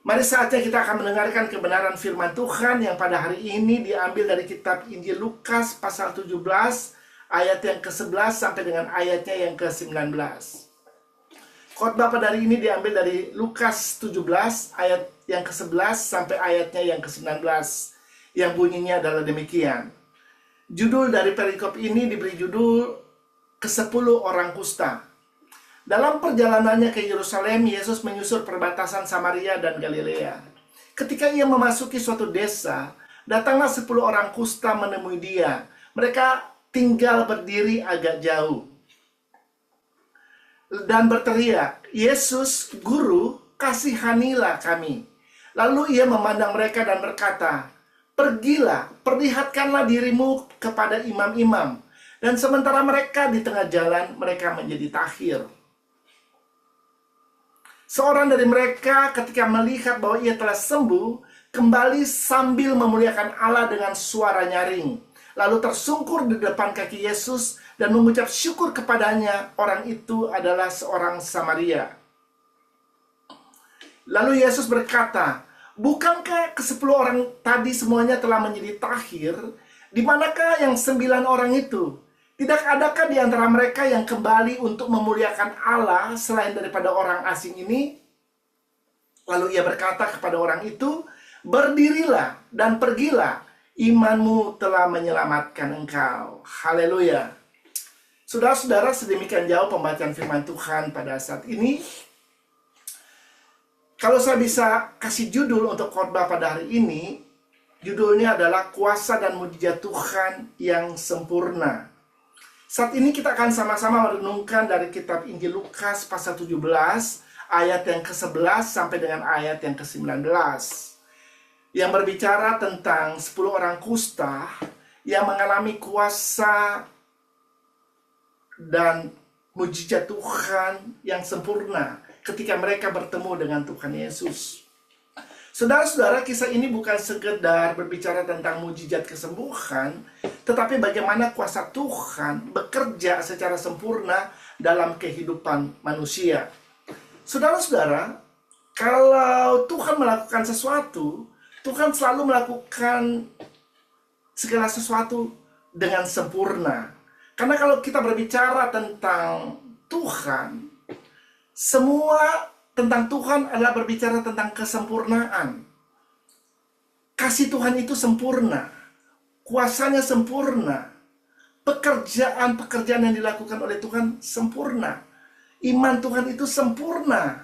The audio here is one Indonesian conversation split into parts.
Mari saatnya kita akan mendengarkan kebenaran firman Tuhan yang pada hari ini diambil dari kitab Injil Lukas pasal 17 ayat yang ke-11 sampai dengan ayatnya yang ke-19. Khotbah pada hari ini diambil dari Lukas 17 ayat yang ke-11 sampai ayatnya yang ke-19, yang bunyinya adalah demikian. Judul dari perikop ini diberi judul ke-10 orang kusta. Dalam perjalanannya ke Yerusalem, Yesus menyusur perbatasan Samaria dan Galilea. Ketika ia memasuki suatu desa, datanglah 10 orang kusta menemui dia. Mereka tinggal berdiri agak jauh dan berteriak, "Yesus, Guru, kasihanilah kami." Lalu ia memandang mereka dan berkata, "Pergilah, perlihatkanlah dirimu kepada imam-imam." Dan sementara mereka di tengah jalan, mereka menjadi tahir. Seorang dari mereka ketika melihat bahwa ia telah sembuh, kembali sambil memuliakan Allah dengan suara nyaring. Lalu tersungkur di depan kaki Yesus dan mengucap syukur kepadanya. Orang itu adalah seorang Samaria. Lalu Yesus berkata, "Bukankah ke-10 orang tadi semuanya telah menjadi tahir? Di manakah yang 9 orang itu? Tidak adakah di antara mereka yang kembali untuk memuliakan Allah selain daripada orang asing ini?" Lalu ia berkata kepada orang itu, "Berdirilah dan pergilah, imanmu telah menyelamatkan engkau." Haleluya. Saudara-saudara, sedemikian jauh pembacaan firman Tuhan pada saat ini. Kalau saya bisa kasih judul untuk khotbah pada hari ini, judulnya adalah Kuasa dan Mujizat Tuhan yang Sempurna. Saat ini kita akan sama-sama merenungkan dari kitab Injil Lukas pasal 17 ayat yang ke-11 sampai dengan ayat yang ke-19, yang berbicara tentang 10 orang kusta yang mengalami kuasa dan mujizat Tuhan yang sempurna ketika mereka bertemu dengan Tuhan Yesus. Saudara-saudara, kisah ini bukan sekedar berbicara tentang mujizat kesembuhan, tetapi bagaimana kuasa Tuhan bekerja secara sempurna dalam kehidupan manusia. Saudara-saudara, kalau Tuhan melakukan sesuatu, Tuhan selalu melakukan segala sesuatu dengan sempurna. Karena kalau kita berbicara tentang Tuhan, semua tentang Tuhan adalah berbicara tentang kesempurnaan. Kasih Tuhan itu sempurna, kuasanya sempurna, pekerjaan-pekerjaan yang dilakukan oleh Tuhan sempurna, iman Tuhan itu sempurna.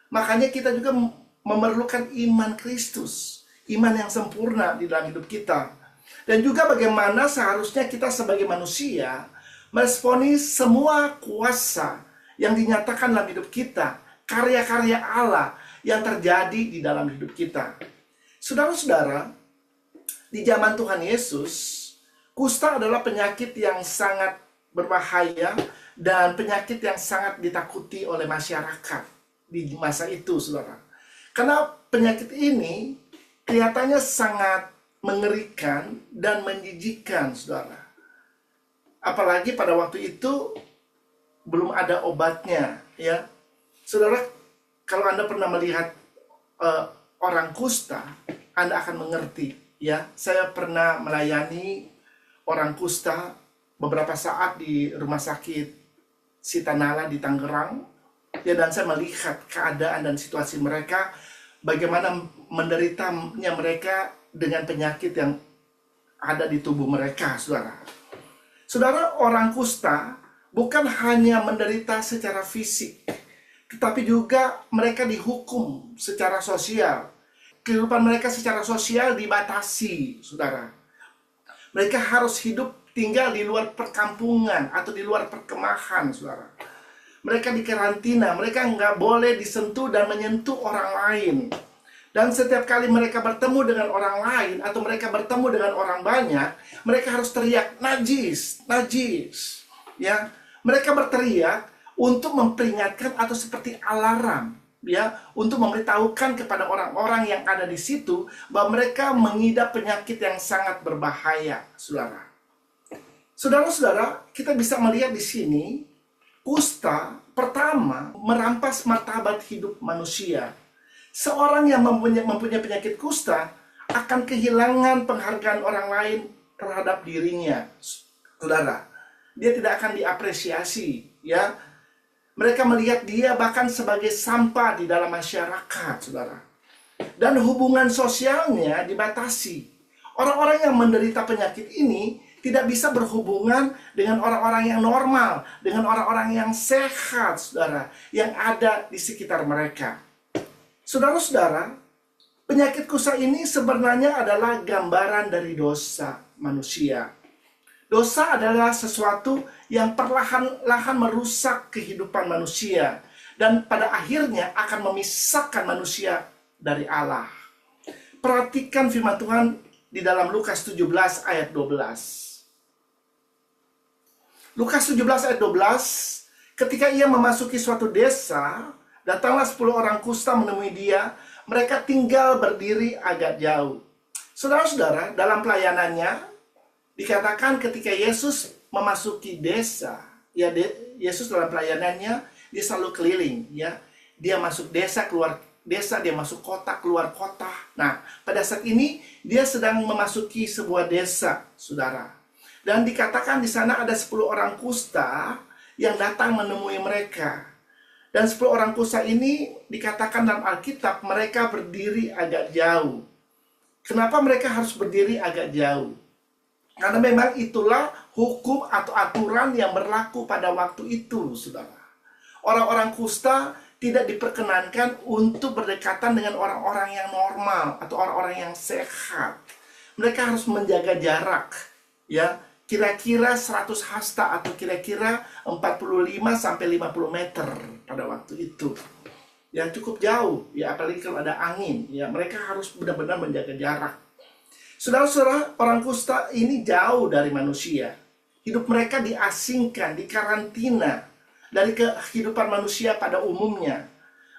Makanya kita juga memerlukan iman Kristus, iman yang sempurna di dalam hidup kita. Dan juga bagaimana seharusnya kita sebagai manusia meresponi semua kuasa yang dinyatakan dalam hidup kita, karya-karya Allah yang terjadi di dalam hidup kita. Saudara-saudara, di zaman Tuhan Yesus, kusta adalah penyakit yang sangat berbahaya dan penyakit yang sangat ditakuti oleh masyarakat di masa itu, saudara. Karena penyakit ini kelihatannya sangat mengerikan dan menjijikkan, saudara. Apalagi pada waktu itu belum ada obatnya, ya. Saudara, kalau Anda pernah melihat orang kusta, Anda akan mengerti, ya. Saya pernah melayani orang kusta beberapa saat di rumah sakit Sitanala di Tangerang, ya, dan saya melihat keadaan dan situasi mereka, bagaimana menderitanya mereka dengan penyakit yang ada di tubuh mereka, saudara. Saudara, orang kusta bukan hanya menderita secara fisik, tetapi juga mereka dihukum secara sosial. Kehidupan mereka secara sosial dibatasi, saudara. Mereka harus hidup tinggal di luar perkampungan atau di luar perkemahan, saudara. Mereka dikarantina, mereka nggak boleh disentuh dan menyentuh orang lain. Dan setiap kali mereka bertemu dengan orang lain atau mereka bertemu dengan orang banyak, mereka harus teriak, "Najis, najis." Ya, mereka berteriak untuk memperingatkan atau seperti alarm, ya, untuk memberitahukan kepada orang-orang yang ada di situ bahwa mereka mengidap penyakit yang sangat berbahaya, saudara. Saudara-saudara, kita bisa melihat di sini kusta pertama merampas martabat hidup manusia. Seorang yang mempunyai penyakit kusta akan kehilangan penghargaan orang lain terhadap dirinya, saudara. Dia tidak akan diapresiasi, ya. Mereka melihat dia bahkan sebagai sampah di dalam masyarakat, saudara. Dan hubungan sosialnya dibatasi. Orang-orang yang menderita penyakit ini tidak bisa berhubungan dengan orang-orang yang normal, dengan orang-orang yang sehat, saudara, yang ada di sekitar mereka. Saudara-saudara, penyakit kusta ini sebenarnya adalah gambaran dari dosa manusia. Dosa adalah sesuatu yang perlahan-lahan merusak kehidupan manusia dan pada akhirnya akan memisahkan manusia dari Allah. Perhatikan firman Tuhan di dalam Lukas 17 ayat 12. Lukas 17 ayat 12, ketika ia memasuki suatu desa, datanglah 10 orang kusta menemui dia. Mereka tinggal berdiri agak jauh. Saudara-saudara, dalam pelayanannya dikatakan ketika Yesus memasuki desa, ya, Yesus dalam pelayanannya dia selalu keliling, ya. Dia masuk desa, keluar desa, dia masuk kota, keluar kota. Nah, pada saat ini dia sedang memasuki sebuah desa, saudara. Dan dikatakan di sana ada 10 orang kusta yang datang menemui mereka. Dan 10 orang kusta ini dikatakan dalam Alkitab mereka berdiri agak jauh. Kenapa mereka harus berdiri agak jauh? Karena memang itulah hukum atau aturan yang berlaku pada waktu itu, saudara. Orang-orang kusta tidak diperkenankan untuk berdekatan dengan orang-orang yang normal atau orang-orang yang sehat. Mereka harus menjaga jarak, ya. Kira-kira 100 hasta atau kira-kira 45 sampai 50 meter pada waktu itu. Ya, cukup jauh, ya, apalagi kalau ada angin, ya, mereka harus benar-benar menjaga jarak. Saudara-saudara, orang kusta ini jauh dari manusia. Hidup mereka diasingkan, dikarantina dari kehidupan manusia pada umumnya.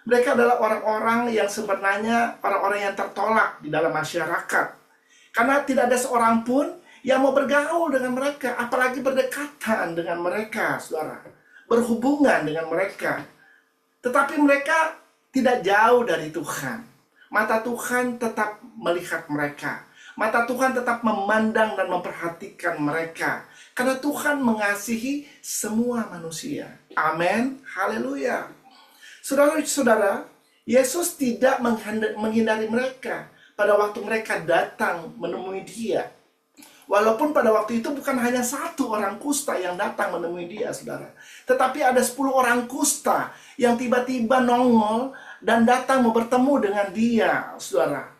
Mereka adalah orang-orang yang sebenarnya orang-orang yang tertolak di dalam masyarakat. Karena tidak ada seorang pun yang mau bergaul dengan mereka, apalagi berdekatan dengan mereka, saudara. Berhubungan dengan mereka. Tetapi mereka tidak jauh dari Tuhan. Mata Tuhan tetap melihat mereka. Mata Tuhan tetap memandang dan memperhatikan mereka. Karena Tuhan mengasihi semua manusia. Amin. Haleluya. Saudara-saudara, Yesus tidak menghindari mereka pada waktu mereka datang menemui dia. Walaupun pada waktu itu bukan hanya 1 orang kusta yang datang menemui dia, saudara. Tetapi ada 10 orang kusta yang tiba-tiba nongol dan datang mau bertemu dengan dia, saudara.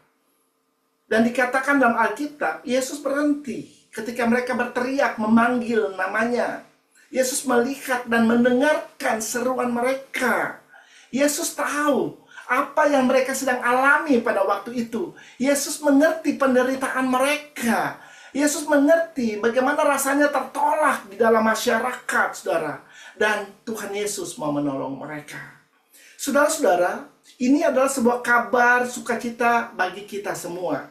Dan dikatakan dalam Alkitab, Yesus berhenti ketika mereka berteriak memanggil namanya. Yesus melihat dan mendengarkan seruan mereka. Yesus tahu apa yang mereka sedang alami pada waktu itu. Yesus mengerti penderitaan mereka. Yesus mengerti bagaimana rasanya tertolak di dalam masyarakat, saudara. Dan Tuhan Yesus mau menolong mereka. Saudara-saudara, ini adalah sebuah kabar sukacita bagi kita semua.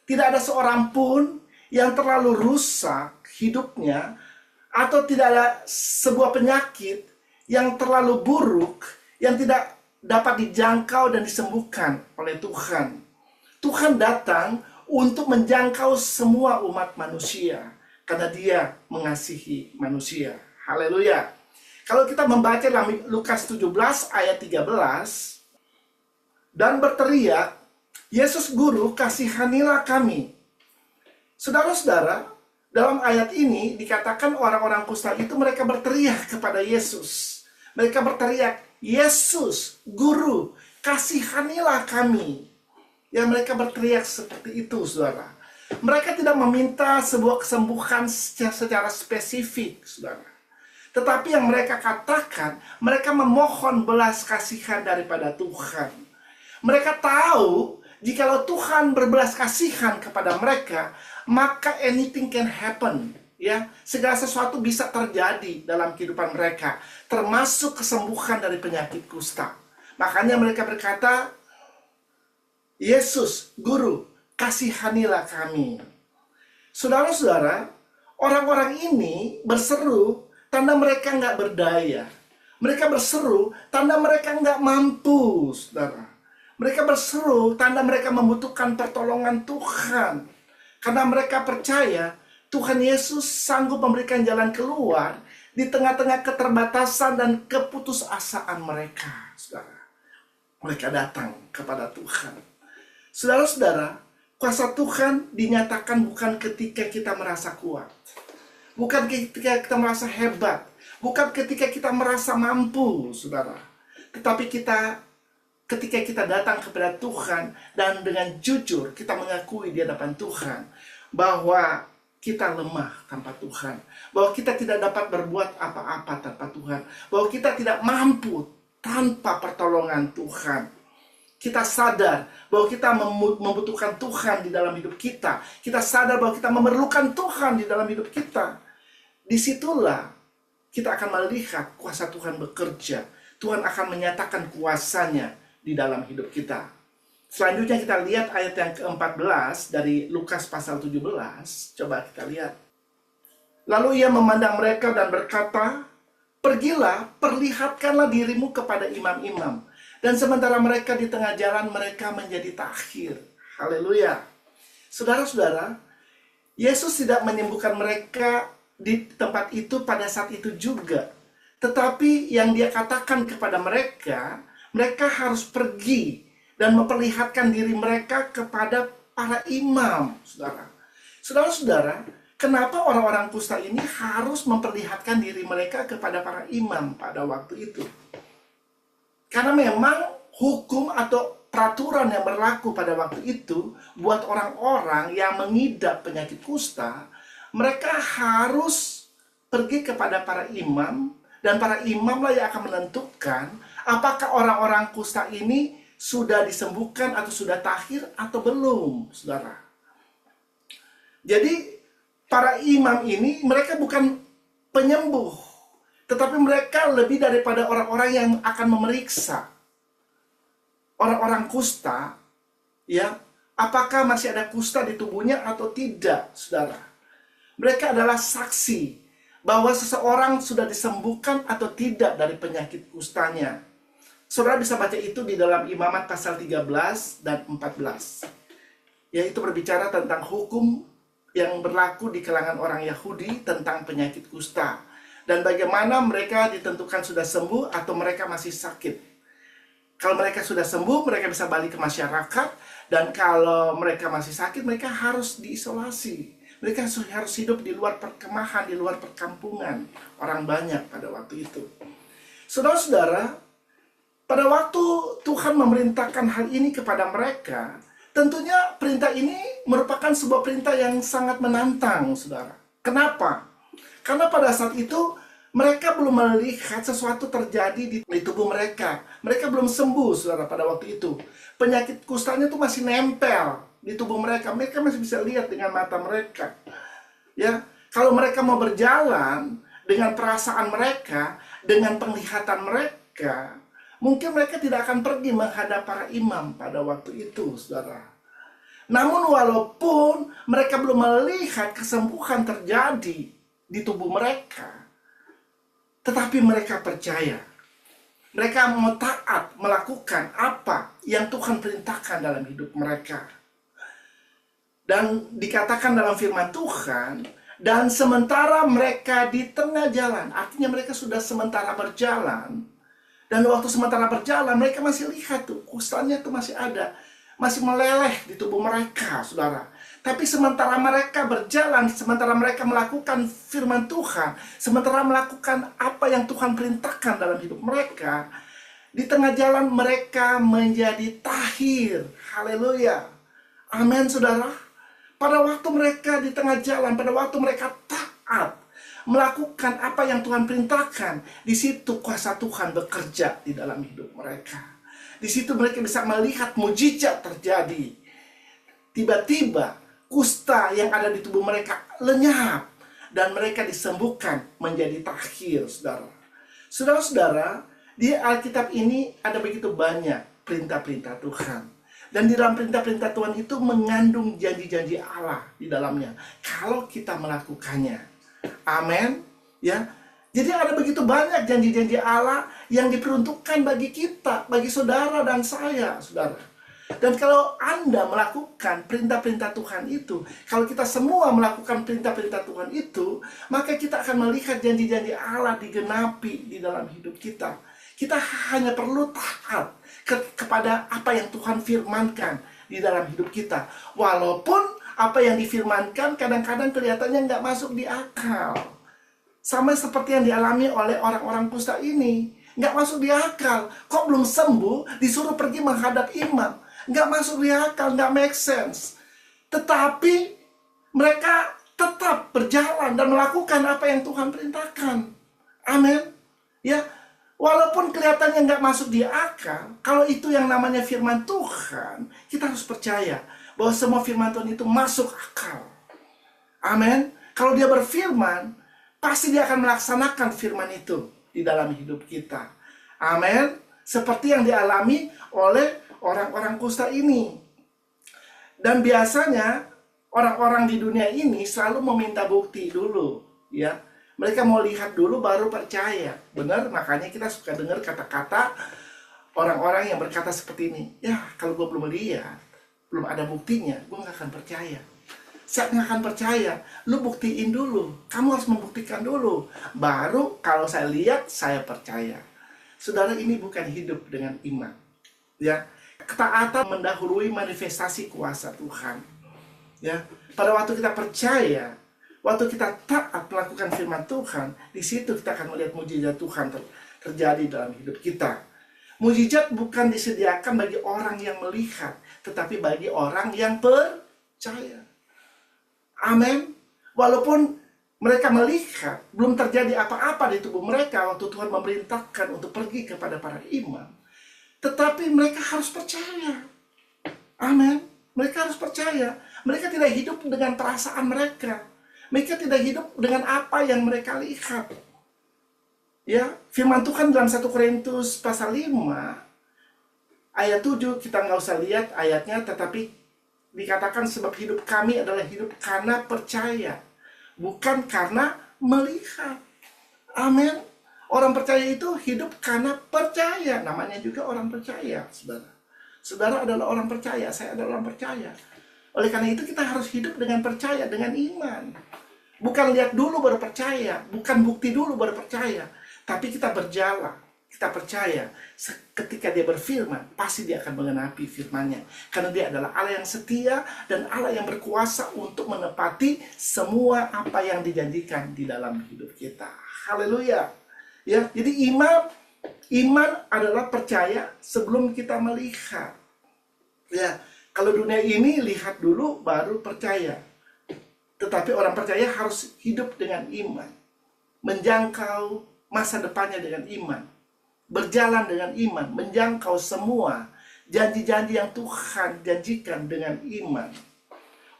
Tidak ada seorang pun yang terlalu rusak hidupnya, atau tidak ada sebuah penyakit yang terlalu buruk, yang tidak dapat dijangkau dan disembuhkan oleh Tuhan. Tuhan datang untuk menjangkau semua umat manusia, karena dia mengasihi manusia. Haleluya. Kalau kita membaca dalam Lukas 17 ayat 13, dan berteriak, Yesus Guru, kasihanilah kami. Saudara-saudara, dalam ayat ini dikatakan orang-orang kusta itu mereka berteriak kepada Yesus. Mereka berteriak, Yesus Guru, kasihanilah kami. Ya, mereka berteriak seperti itu, saudara. Mereka tidak meminta sebuah kesembuhan secara spesifik, saudara. Tetapi yang mereka katakan, mereka memohon belas kasihan daripada Tuhan. Mereka tahu, jikalau Tuhan berbelas kasihan kepada mereka, maka anything can happen. Ya, segala sesuatu bisa terjadi dalam kehidupan mereka, termasuk kesembuhan dari penyakit kusta. Makanya mereka berkata, Yesus, Guru, kasihanilah kami. Saudara-saudara, orang-orang ini berseru tanda mereka nggak berdaya. Mereka berseru tanda mereka nggak mampu, saudara. Mereka berseru, tanda mereka membutuhkan pertolongan Tuhan. Karena mereka percaya Tuhan Yesus sanggup memberikan jalan keluar di tengah-tengah keterbatasan dan keputusasaan mereka. Saudara, mereka datang kepada Tuhan. Saudara-saudara, kuasa Tuhan dinyatakan bukan ketika kita merasa kuat, bukan ketika kita merasa hebat, bukan ketika kita merasa mampu, saudara. Tetapi ketika kita datang kepada Tuhan dan dengan jujur kita mengakui di hadapan Tuhan bahwa kita lemah tanpa Tuhan, bahwa kita tidak dapat berbuat apa-apa tanpa Tuhan, bahwa kita tidak mampu tanpa pertolongan Tuhan. Kita sadar bahwa kita membutuhkan Tuhan di dalam hidup kita. Kita sadar bahwa kita memerlukan Tuhan di dalam hidup kita. Disitulah kita akan melihat kuasa Tuhan bekerja. Tuhan akan menyatakan kuasanya di dalam hidup kita. Selanjutnya kita lihat ayat yang ke-14 dari Lukas pasal 17. Coba kita lihat. Lalu ia memandang mereka dan berkata, "Pergilah, perlihatkanlah dirimu kepada imam-imam." Dan sementara mereka di tengah jalan, mereka menjadi takhir. Haleluya. Saudara-saudara, Yesus tidak menyembuhkan mereka di tempat itu pada saat itu juga. Tetapi yang dia katakan kepada mereka, mereka harus pergi dan memperlihatkan diri mereka kepada para imam. Saudara-saudara, kenapa orang-orang kusta ini harus memperlihatkan diri mereka kepada para imam pada waktu itu? Karena memang hukum atau peraturan yang berlaku pada waktu itu buat orang-orang yang mengidap penyakit kusta, mereka harus pergi kepada para imam, dan para imamlah yang akan menentukan apakah orang-orang kusta ini sudah disembuhkan atau sudah takhir atau belum, saudara. Jadi para imam ini mereka bukan penyembuh, tetapi mereka lebih daripada orang-orang yang akan memeriksa orang-orang kusta, ya, apakah masih ada kusta di tubuhnya atau tidak, saudara. Mereka adalah saksi bahwa seseorang sudah disembuhkan atau tidak dari penyakit kustanya. Saudara bisa baca itu di dalam Imamat pasal 13 dan 14. Yaitu berbicara tentang hukum yang berlaku di kalangan orang Yahudi tentang penyakit kusta. Dan bagaimana mereka ditentukan sudah sembuh atau mereka masih sakit. Kalau mereka sudah sembuh, mereka bisa balik ke masyarakat. Dan kalau mereka masih sakit, mereka harus diisolasi. Mereka harus hidup di luar perkemahan, di luar perkampungan. Orang banyak pada waktu itu. Saudara-saudara, pada waktu Tuhan memerintahkan hal ini kepada mereka, tentunya perintah ini merupakan sebuah perintah yang sangat menantang, saudara. Kenapa? Karena pada saat itu mereka belum melihat sesuatu terjadi di tubuh mereka. Mereka belum sembuh, saudara, pada waktu itu. Penyakit kustanya itu masih nempel di tubuh mereka. Mereka masih bisa lihat dengan mata mereka. Ya, kalau mereka mau berjalan dengan perasaan mereka, dengan penglihatan mereka, mungkin mereka tidak akan pergi menghadap para imam pada waktu itu, saudara. Namun walaupun mereka belum melihat kesembuhan terjadi di tubuh mereka, tetapi mereka percaya. Mereka mau taat melakukan apa yang Tuhan perintahkan dalam hidup mereka. Dan dikatakan dalam firman Tuhan, dan sementara mereka di tengah jalan, artinya mereka sudah sementara berjalan. Dan waktu sementara berjalan, mereka masih lihat tuh, kustanya tuh masih ada. Masih meleleh di tubuh mereka, saudara. Tapi sementara mereka berjalan, sementara mereka melakukan firman Tuhan, sementara melakukan apa yang Tuhan perintahkan dalam hidup mereka, di tengah jalan mereka menjadi tahir. Haleluya. Amin, saudara. Pada waktu mereka di tengah jalan, pada waktu mereka taat, melakukan apa yang Tuhan perintahkan, di situ kuasa Tuhan bekerja di dalam hidup mereka. Di situ mereka bisa melihat mujizat terjadi. Tiba-tiba kusta yang ada di tubuh mereka lenyap dan mereka disembuhkan menjadi takhir, saudara. Saudara-saudara, di Alkitab ini ada begitu banyak perintah-perintah Tuhan. Dan di dalam perintah-perintah Tuhan itu mengandung janji-janji Allah di dalamnya. Kalau kita melakukannya. Amin. Ya. Jadi ada begitu banyak janji-janji Allah yang diperuntukkan bagi kita, bagi saudara dan saya, saudara. Dan kalau Anda melakukan perintah-perintah Tuhan itu, kalau kita semua melakukan perintah-perintah Tuhan itu, maka kita akan melihat janji-janji Allah digenapi di dalam hidup kita. Kita hanya perlu taat kepada apa yang Tuhan firmankan di dalam hidup kita. Walaupun apa yang difirmankan kadang-kadang kelihatannya nggak masuk di akal. Sama seperti yang dialami oleh orang-orang kusta ini. Nggak masuk di akal. Kok belum sembuh, disuruh pergi menghadap imam. Nggak masuk di akal, nggak make sense. Tetapi mereka tetap berjalan dan melakukan apa yang Tuhan perintahkan. Amin. Ya, walaupun kelihatannya nggak masuk di akal, kalau itu yang namanya firman Tuhan, kita harus percaya bahwa semua firman Tuhan itu masuk akal. Amin. Kalau dia berfirman, pasti dia akan melaksanakan firman itu di dalam hidup kita. Amin. Seperti yang dialami oleh orang-orang kusta ini. Dan biasanya orang-orang di dunia ini selalu meminta bukti dulu, ya. Mereka mau lihat dulu baru percaya. Benar, makanya kita suka dengar kata-kata orang-orang yang berkata seperti ini. Ya, kalau gue belum lihat, belum ada buktinya, gue gak akan percaya. Saya nggak akan percaya. Lu buktiin dulu. Kamu harus membuktikan dulu. Baru kalau saya lihat, saya percaya. Saudara, ini bukan hidup dengan iman. Ya, ketaatan mendahului manifestasi kuasa Tuhan. Ya, pada waktu kita percaya, waktu kita taat melakukan firman Tuhan, di situ kita akan melihat mujizat Tuhan terjadi dalam hidup kita. Mujizat bukan disediakan bagi orang yang melihat, tetapi bagi orang yang percaya. Amin. Walaupun mereka melihat, belum terjadi apa-apa di tubuh mereka waktu Tuhan memerintahkan untuk pergi kepada para imam. Tetapi mereka harus percaya. Amin. Mereka harus percaya. Mereka tidak hidup dengan perasaan mereka. Mereka tidak hidup dengan apa yang mereka lihat. Ya, firman Tuhan dalam 1 Korintus pasal 5 ayat 7, kita nggak usah lihat ayatnya, tetapi dikatakan sebab hidup kami adalah hidup karena percaya, bukan karena melihat. Amin. Orang percaya itu hidup karena percaya. Namanya juga orang percaya, saudara. Saudara adalah orang percaya, saya adalah orang percaya. Oleh karena itu kita harus hidup dengan percaya, dengan iman. Bukan lihat dulu baru percaya, bukan bukti dulu baru percaya. Tapi kita berjalan. Kita percaya ketika dia berfirman, pasti dia akan mengenapi firman-Nya. Karena dia adalah Allah yang setia dan Allah yang berkuasa untuk menepati semua apa yang dijanjikan di dalam hidup kita. Haleluya. Ya, jadi iman adalah percaya sebelum kita melihat. Ya, kalau dunia ini lihat dulu baru percaya. Tetapi orang percaya harus hidup dengan iman. Menjangkau masa depannya dengan iman. Berjalan dengan iman, menjangkau semua janji-janji yang Tuhan janjikan dengan iman.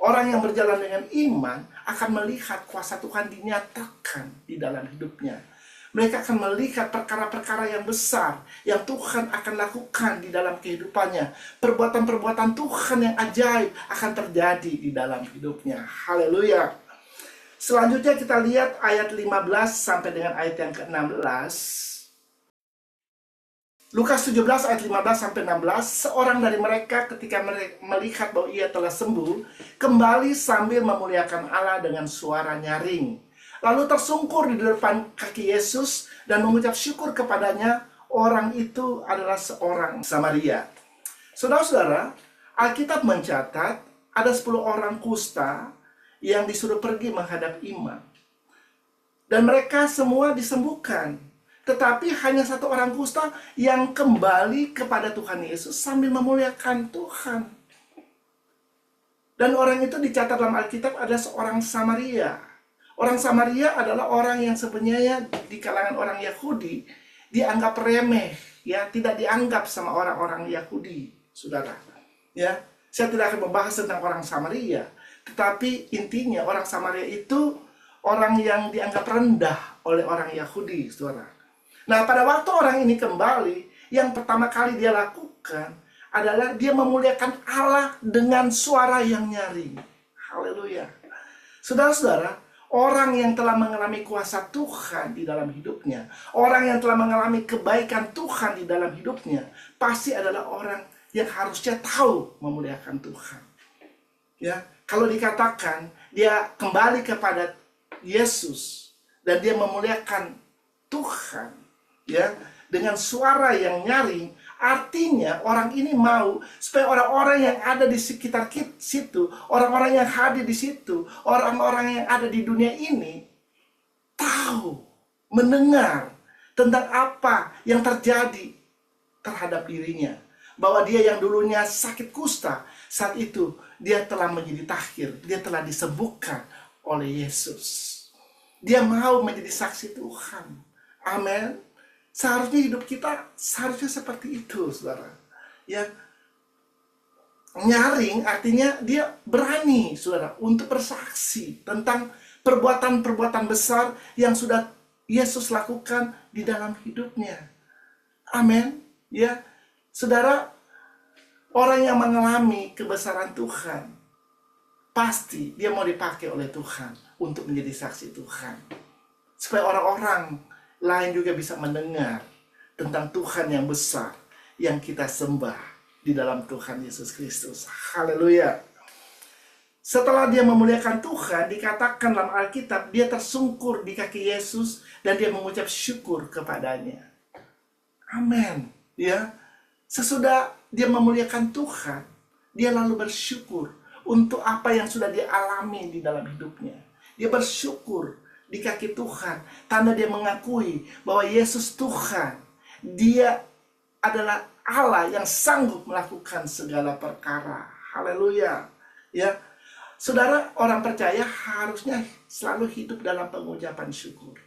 Orang yang berjalan dengan iman akan melihat kuasa Tuhan dinyatakan di dalam hidupnya. Mereka akan melihat perkara-perkara yang besar yang Tuhan akan lakukan di dalam kehidupannya. Perbuatan-perbuatan Tuhan yang ajaib akan terjadi di dalam hidupnya. Haleluya. Selanjutnya kita lihat ayat 15 sampai dengan ayat yang ke-16. Lukas 17 ayat 15 sampai 16, seorang dari mereka ketika melihat bahwa ia telah sembuh, kembali sambil memuliakan Allah dengan suara nyaring. Lalu tersungkur di depan kaki Yesus dan mengucap syukur kepadanya. Orang itu adalah seorang Samaria. Saudara-saudara, Alkitab mencatat ada 10 orang kusta yang disuruh pergi menghadap imam. Dan mereka semua disembuhkan. Tetapi hanya satu orang kusta yang kembali kepada Tuhan Yesus sambil memuliakan Tuhan. Dan orang itu dicatat dalam Alkitab ada seorang Samaria. Orang Samaria adalah orang yang sebenarnya di kalangan orang Yahudi dianggap remeh, ya, tidak dianggap sama orang-orang Yahudi, saudara. Ya, saya tidak akan membahas tentang orang Samaria, tetapi intinya orang Samaria itu orang yang dianggap rendah oleh orang Yahudi, saudara. Nah, pada waktu orang ini kembali, yang pertama kali dia lakukan adalah dia memuliakan Allah dengan suara yang nyaring. Haleluya. Saudara-saudara, Orang yang telah mengalami kuasa Tuhan di dalam hidupnya, orang yang telah mengalami kebaikan Tuhan di dalam hidupnya, pasti adalah orang yang harusnya tahu memuliakan Tuhan. Ya, kalau dikatakan dia kembali kepada Yesus dan dia memuliakan Tuhan, ya, dengan suara yang nyaring, artinya orang ini mau supaya orang-orang yang ada di sekitar situ, orang-orang yang hadir di situ, orang-orang yang ada di dunia ini tahu, mendengar tentang apa yang terjadi terhadap dirinya. Bahwa dia yang dulunya sakit kusta, saat itu dia telah menjadi tahir, dia telah disembuhkan oleh Yesus. Dia mau menjadi saksi Tuhan. Amin. Seharusnya hidup kita seharusnya seperti itu, saudara. Ya, nyaring artinya dia berani, saudara, untuk bersaksi tentang perbuatan-perbuatan besar yang sudah Yesus lakukan di dalam hidupnya. Amin. Ya, saudara, orang yang mengalami kebesaran Tuhan, pasti dia mau dipakai oleh Tuhan untuk menjadi saksi Tuhan. Supaya orang-orang lain juga bisa mendengar tentang Tuhan yang besar yang kita sembah di dalam Tuhan Yesus Kristus. Haleluya. Setelah dia memuliakan Tuhan, dikatakan dalam Alkitab, dia tersungkur di kaki Yesus dan dia mengucap syukur kepadanya. Amin. Ya. Sesudah dia memuliakan Tuhan, dia lalu bersyukur untuk apa yang sudah dia alami di dalam hidupnya. Dia bersyukur di kaki Tuhan, tanda dia mengakui bahwa Yesus Tuhan, dia adalah Allah yang sanggup melakukan segala perkara. Haleluya. Ya, saudara, orang percaya harusnya selalu hidup dalam pengucapan syukur.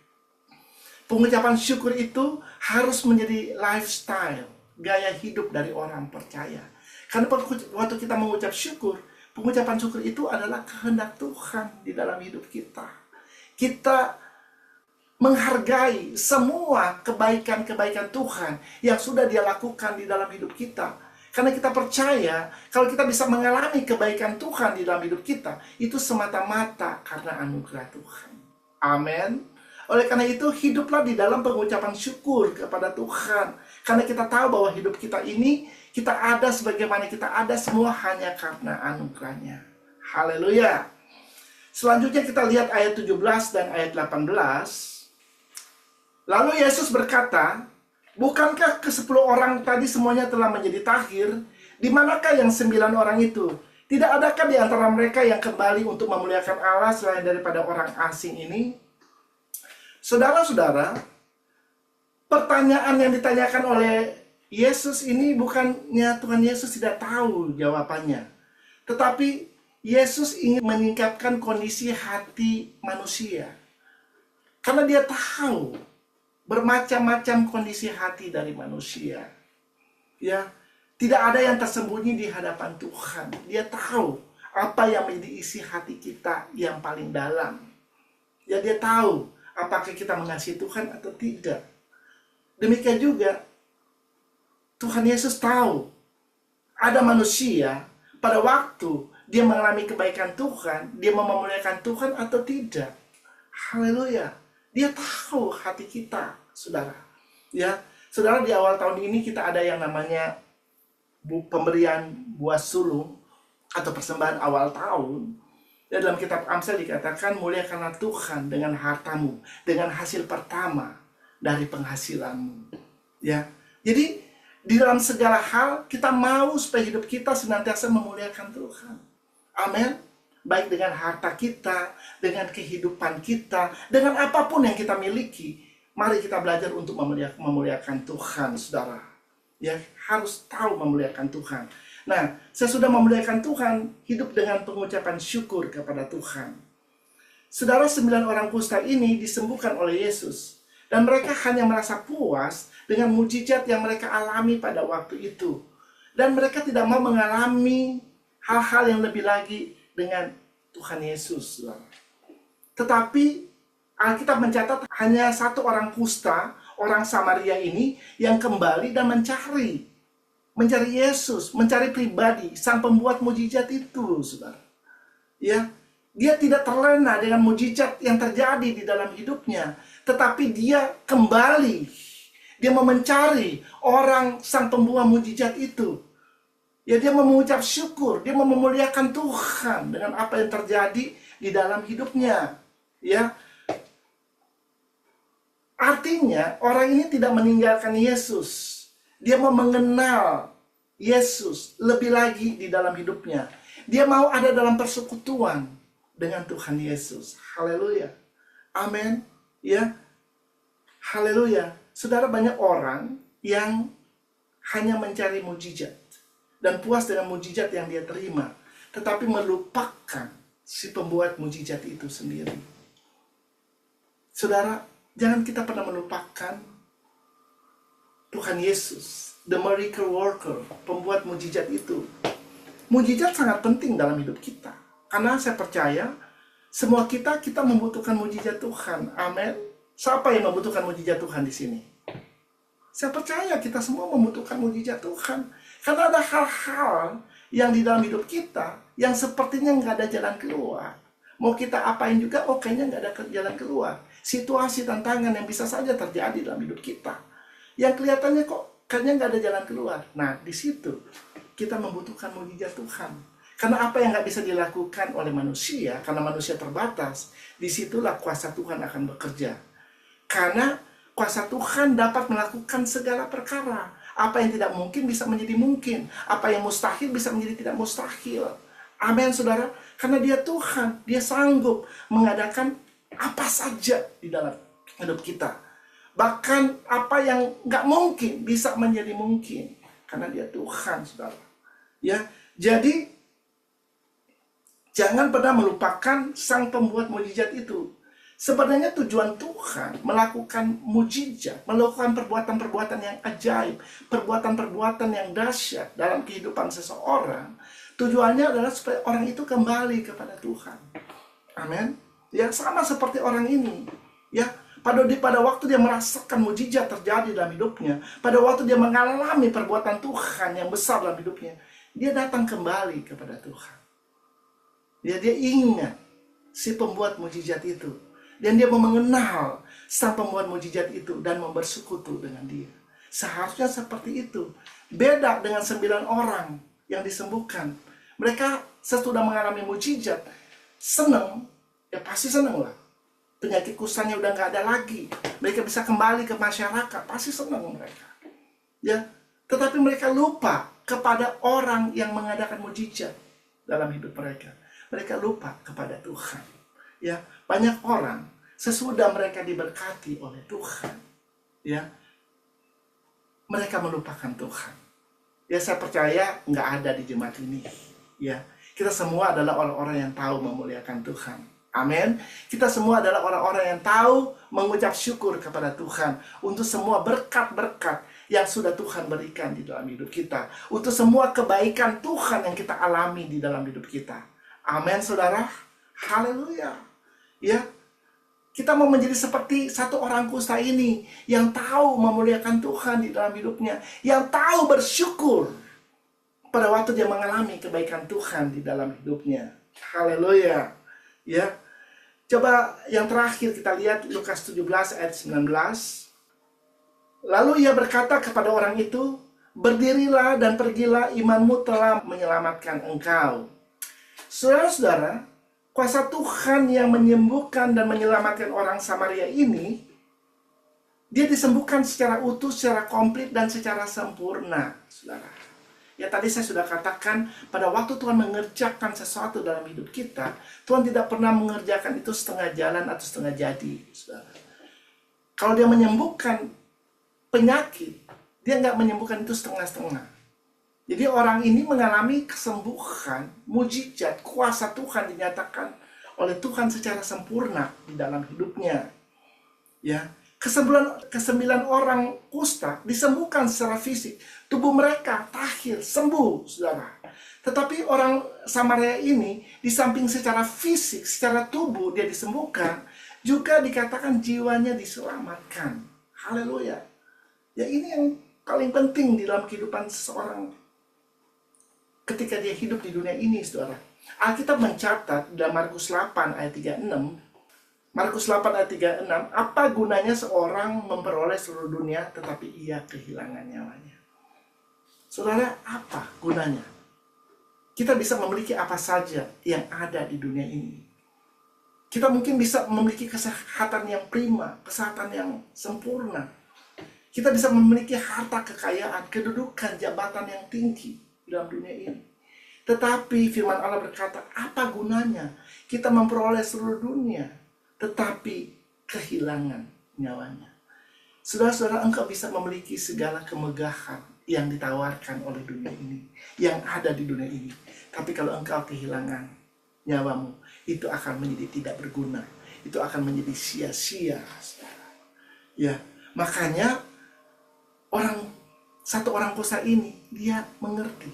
Pengucapan syukur itu harus menjadi lifestyle, gaya hidup dari orang percaya. Karena waktu kita mengucap syukur, pengucapan syukur itu adalah kehendak Tuhan di dalam hidup kita. Kita menghargai semua kebaikan-kebaikan Tuhan yang sudah dia lakukan di dalam hidup kita. Karena kita percaya kalau kita bisa mengalami kebaikan Tuhan di dalam hidup kita, itu semata-mata karena anugerah Tuhan. Amin. Oleh karena itu, hiduplah di dalam pengucapan syukur kepada Tuhan. Karena kita tahu bahwa hidup kita ini, kita ada sebagaimana kita ada semua hanya karena anugerahnya. Haleluya. Selanjutnya kita lihat ayat 17 dan ayat 18. Lalu Yesus berkata, bukankah ke-10 orang tadi semuanya telah menjadi tahir? Di manakah yang 9 orang itu? Tidak adakah di antara mereka yang kembali untuk memuliakan Allah selain daripada orang asing ini? Saudara-saudara, pertanyaan yang ditanyakan oleh Yesus ini bukannya Tuhan Yesus tidak tahu jawabannya. Tetapi Yesus ingin meningkatkan kondisi hati manusia. Karena dia tahu bermacam-macam kondisi hati dari manusia. Ya, tidak ada yang tersembunyi di hadapan Tuhan. Dia tahu apa yang menjadi isi hati kita yang paling dalam. Ya, dia tahu apakah kita mengasihi Tuhan atau tidak. Demikian juga Tuhan Yesus tahu ada manusia pada waktu dia mengalami kebaikan Tuhan, dia memuliakan Tuhan atau tidak. Haleluya. Dia tahu hati kita, saudara. Ya, saudara, di awal tahun ini kita ada yang namanya pemberian buah sulung atau persembahan awal tahun. Dan dalam kitab Amsal dikatakan, muliakanlah Tuhan dengan hartamu, dengan hasil pertama dari penghasilanmu. Ya, jadi di dalam segala hal kita mau supaya hidup kita senantiasa memuliakan Tuhan. Amin. Baik dengan harta kita, dengan kehidupan kita, dengan apapun yang kita miliki, mari kita belajar untuk memuliakan Tuhan, saudara. Ya, harus tahu memuliakan Tuhan. Nah, sesudah memuliakan Tuhan, hidup dengan pengucapan syukur kepada Tuhan. Saudara, 9 orang kusta ini disembuhkan oleh Yesus. Dan mereka hanya merasa puas dengan mujizat yang mereka alami pada waktu itu. Dan mereka tidak mau mengalami hal-hal yang lebih lagi dengan Tuhan Yesus. Tetapi Alkitab mencatat hanya 1 orang kusta, orang Samaria ini, yang kembali dan mencari Yesus, mencari pribadi sang pembuat mujizat itu, saudara. Ya, Dia tidak terlena dengan mujizat yang terjadi di dalam hidupnya, tetapi dia kembali. Dia mau mencari orang sang pembuah mujizat itu. Ya, dia mau mengucap syukur, dia mau memuliakan Tuhan dengan apa yang terjadi di dalam hidupnya. Ya, artinya orang ini tidak meninggalkan Yesus. Dia mau mengenal Yesus lebih lagi di dalam hidupnya. Dia mau ada dalam persekutuan dengan Tuhan Yesus. Haleluya. Amin. Ya. Haleluya. Saudara, banyak orang yang hanya mencari mujizat dan puas dengan mujizat yang dia terima, tetapi melupakan si pembuat mujizat itu sendiri. Saudara, jangan kita pernah melupakan Tuhan Yesus, the miracle worker, pembuat mujizat itu. Mujizat sangat penting dalam hidup kita. Karena saya percaya, semua kita membutuhkan mujizat Tuhan. Amin. Siapa yang membutuhkan mujizat Tuhan di sini? Saya percaya kita semua membutuhkan mujizat Tuhan. Karena ada hal-hal yang di dalam hidup kita yang sepertinya nggak ada jalan keluar. Mau kita apain juga, kayaknya nggak ada jalan keluar. Situasi, tantangan yang bisa saja terjadi dalam hidup kita, yang kelihatannya kok kayaknya nggak ada jalan keluar. Nah, di situ kita membutuhkan mujizat Tuhan. Karena apa yang nggak bisa dilakukan oleh manusia, karena manusia terbatas, disitulah kuasa Tuhan akan bekerja. Karena kuasa Tuhan dapat melakukan segala perkara. Apa yang tidak mungkin bisa menjadi mungkin. Apa yang mustahil bisa menjadi tidak mustahil. Amin, saudara. Karena dia Tuhan, dia sanggup mengadakan apa saja di dalam hidup kita. Bahkan apa yang nggak mungkin bisa menjadi mungkin. Karena dia Tuhan, saudara. Ya, jadi jangan pernah melupakan sang pembuat mujizat itu. Sebenarnya tujuan Tuhan melakukan mujizat, melakukan perbuatan-perbuatan yang ajaib, perbuatan-perbuatan yang dahsyat dalam kehidupan seseorang, tujuannya adalah supaya orang itu kembali kepada Tuhan. Amin. Ya, sama seperti orang ini. Ya, pada waktu dia merasakan mujizat terjadi dalam hidupnya, pada waktu dia mengalami perbuatan Tuhan yang besar dalam hidupnya, dia datang kembali kepada Tuhan. Dia ingat si pembuat mujizat itu. Dan dia mau mengenal sang pembuat mujizat itu dan mau bersekutu dengan dia. Seharusnya seperti itu. Beda dengan 9 orang yang disembuhkan. Mereka sesudah mengalami mujizat, senang, ya pasti senang lah. Penyakit kusanya udah nggak ada lagi. Mereka bisa kembali ke masyarakat, pasti senang mereka. Ya, tetapi mereka lupa kepada orang yang mengadakan mujizat dalam hidup mereka. Mereka lupa kepada Tuhan. Ya, banyak orang sesudah mereka diberkati oleh Tuhan, ya, mereka melupakan Tuhan. Ya, saya percaya nggak ada di jemaat ini. Ya, kita semua adalah orang-orang yang tahu memuliakan Tuhan. Amin. Kita semua adalah orang-orang yang tahu mengucap syukur kepada Tuhan untuk semua berkat-berkat yang sudah Tuhan berikan di dalam hidup kita, untuk semua kebaikan Tuhan yang kita alami di dalam hidup kita. Amin, saudara. Haleluya. Ya, kita mau menjadi seperti satu orang kusta ini yang tahu memuliakan Tuhan di dalam hidupnya, yang tahu bersyukur pada waktu dia mengalami kebaikan Tuhan di dalam hidupnya. Haleluya. Ya. Coba yang terakhir kita lihat Lukas 17 ayat 19. Lalu ia berkata kepada orang itu, "Berdirilah dan pergilah, imanmu telah menyelamatkan engkau." Saudara-saudara, kuasa Tuhan yang menyembuhkan dan menyelamatkan orang Samaria ini, dia disembuhkan secara utuh, secara komplit, dan secara sempurna, saudara. Ya, tadi saya sudah katakan, pada waktu Tuhan mengerjakan sesuatu dalam hidup kita, Tuhan tidak pernah mengerjakan itu setengah jalan atau setengah jadi, saudara. Kalau dia menyembuhkan penyakit, dia nggak menyembuhkan itu setengah-setengah. Jadi orang ini mengalami kesembuhan, mujizat, kuasa Tuhan dinyatakan oleh Tuhan secara sempurna di dalam hidupnya. Ya, kesembilan orang kusta disembuhkan secara fisik, tubuh mereka tahir, sembuh, saudara. Tetapi orang Samaria ini, di samping secara fisik, secara tubuh dia disembuhkan, juga dikatakan jiwanya diselamatkan. Haleluya. Ya, ini yang paling penting di dalam kehidupan seseorang ketika dia hidup di dunia ini, saudara. Alkitab mencatat dalam Markus 8 ayat 36, Markus 8 ayat 36, apa gunanya seorang memperoleh seluruh dunia tetapi ia kehilangan nyawanya? Saudara, apa gunanya? Kita bisa memiliki apa saja yang ada di dunia ini. Kita mungkin bisa memiliki kesehatan yang prima, kesehatan yang sempurna. Kita bisa memiliki harta kekayaan, kedudukan, jabatan yang tinggi dalam dunia ini. Tetapi firman Allah berkata, apa gunanya kita memperoleh seluruh dunia, tetapi kehilangan nyawanya? Saudara-saudara, engkau bisa memiliki segala kemegahan yang ditawarkan oleh dunia ini, yang ada di dunia ini. Tapi kalau engkau kehilangan nyawamu, itu akan menjadi tidak berguna. Itu akan menjadi sia-sia, saudara. Ya, makanya satu orang kusa ini, dia mengerti.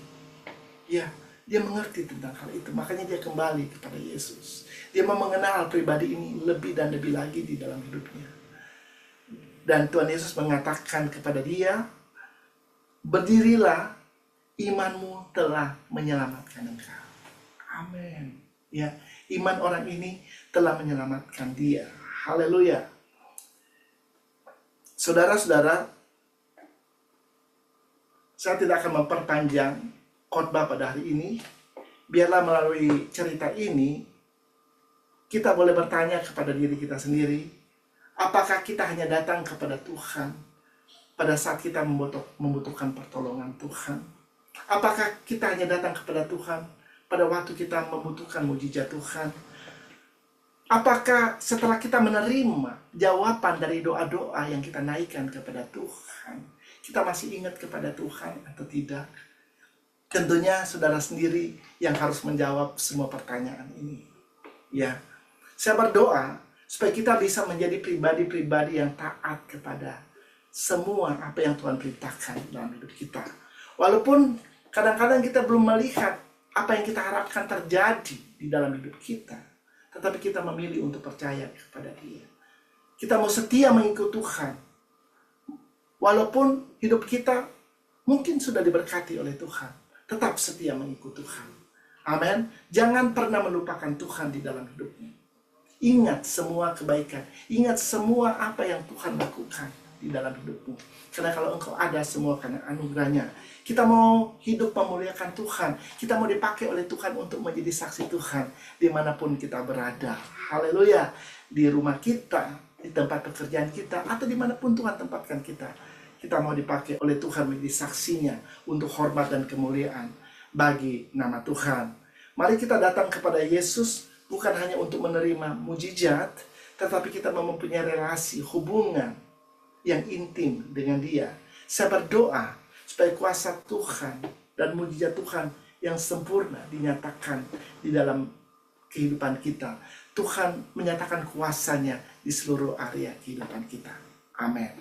Ya, dia mengerti tentang hal itu. Makanya dia kembali kepada Yesus. Dia mau mengenal pribadi ini lebih dan lebih lagi di dalam hidupnya. Dan Tuhan Yesus mengatakan kepada dia, berdirilah, imanmu telah menyelamatkan engkau. Amin. Ya, iman orang ini telah menyelamatkan dia. Haleluya. Saudara-saudara, saya tidak akan memperpanjang khotbah pada hari ini. Biarlah melalui cerita ini kita boleh bertanya kepada diri kita sendiri, apakah kita hanya datang kepada Tuhan pada saat kita membutuhkan pertolongan Tuhan? Apakah kita hanya datang kepada Tuhan pada waktu kita membutuhkan mujizat Tuhan? Apakah setelah kita menerima jawaban dari doa-doa yang kita naikkan kepada Tuhan, kita masih ingat kepada Tuhan atau tidak? Tentunya saudara sendiri yang harus menjawab semua pertanyaan ini. Ya, saya berdoa supaya kita bisa menjadi pribadi-pribadi yang taat kepada semua apa yang Tuhan perintahkan dalam hidup kita. Walaupun kadang-kadang kita belum melihat apa yang kita harapkan terjadi di dalam hidup kita, tetapi kita memilih untuk percaya kepada Dia. Kita mau setia mengikut Tuhan. Walaupun hidup kita mungkin sudah diberkati oleh Tuhan, tetap setia mengikut Tuhan. Amin. Jangan pernah melupakan Tuhan di dalam hidupmu. Ingat semua kebaikan. Ingat semua apa yang Tuhan lakukan di dalam hidupmu. Karena kalau engkau ada semua karena anugerahnya. Kita mau hidup memuliakan Tuhan. Kita mau dipakai oleh Tuhan untuk menjadi saksi Tuhan dimanapun kita berada. Haleluya. Di rumah kita, di tempat pekerjaan kita, atau dimanapun Tuhan tempatkan kita. Kita mau dipakai oleh Tuhan menjadi saksinya untuk hormat dan kemuliaan bagi nama Tuhan. Mari kita datang kepada Yesus bukan hanya untuk menerima mujizat, tetapi kita mempunyai relasi, hubungan yang intim dengan Dia. Saya berdoa supaya kuasa Tuhan dan mujizat Tuhan yang sempurna dinyatakan di dalam kehidupan kita. Tuhan menyatakan kuasanya di seluruh area kehidupan kita. Amin.